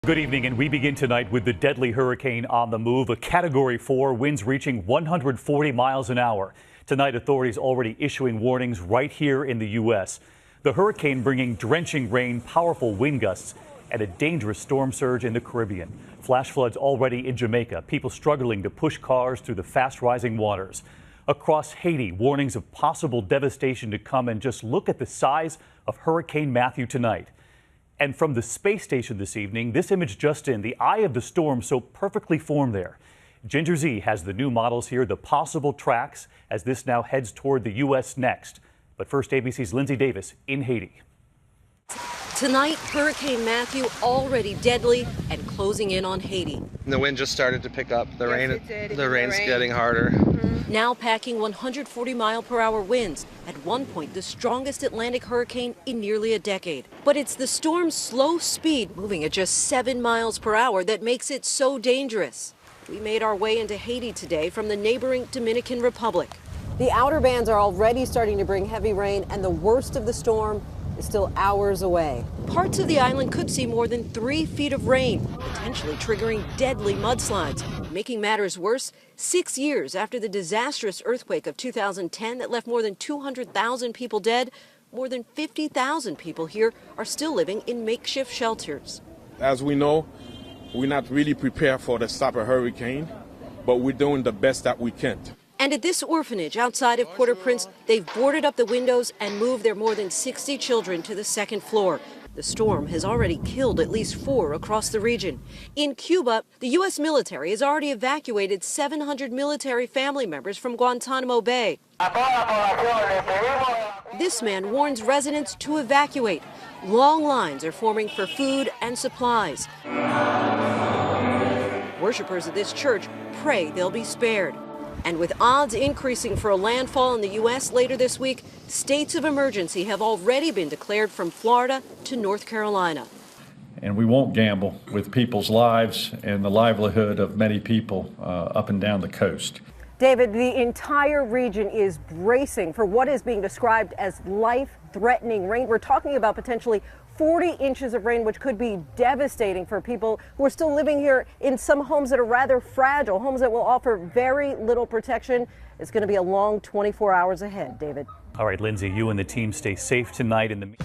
Good evening, and we begin tonight with the deadly hurricane on the move. A Category 4, winds reaching 140 miles an hour. Tonight, authorities already issuing warnings right here in the U.S. The hurricane bringing drenching rain, powerful wind gusts, and a dangerous storm surge in the Caribbean. Flash floods already in Jamaica, people struggling to push cars through the fast-rising waters. Across Haiti, warnings of possible devastation to come, and just look at the size of Hurricane Matthew tonight. And from the space station this evening, this image just in, the eye of the storm so perfectly formed there. Ginger Z has the new models here, the possible tracks as this now heads toward the U.S. next. But first, ABC's Lindsay Davis in Haiti. Tonight, Hurricane Matthew already deadly and closing in on Haiti. The wind just started to pick up. The rain's getting harder. Now packing 140-mile-per-hour winds, at one point the strongest Atlantic hurricane in nearly a decade. But it's the storm's slow speed, moving at just 7 miles per hour, that makes it so dangerous. We made our way into Haiti today from the neighboring Dominican Republic. The outer bands are already starting to bring heavy rain, and the worst of the storm is still hours away. Parts of the island could see more than 3 feet of rain, potentially triggering deadly mudslides. Making matters worse, 6 years after the disastrous earthquake of 2010 that left more than 200,000 people dead, more than 50,000 people here are still living in makeshift shelters. As we know, we're not really prepared for the type of hurricane, but we're doing the best that we can. And at this orphanage outside of Port-au-Prince, they've boarded up the windows and moved their more than 60 children to the second floor. The storm has already killed at least 4 across the region. In Cuba, the U.S. military has already evacuated 700 military family members from Guantanamo Bay. This man warns residents to evacuate. Long lines are forming for food and supplies. Worshippers at this church pray they'll be spared. And with odds increasing for a landfall in the U.S. later this week, states of emergency have already been declared from Florida to North Carolina. And we won't gamble with people's lives and the livelihood of many people up and down the coast. David, the entire region is bracing for what is being described as life-threatening rain. We're talking about potentially 40 inches of rain, which could be devastating for people who are still living here in some homes that are rather fragile, homes that will offer very little protection. It's going to be a long 24 hours ahead, David. All right, Lindsay, you and the team stay safe tonight in the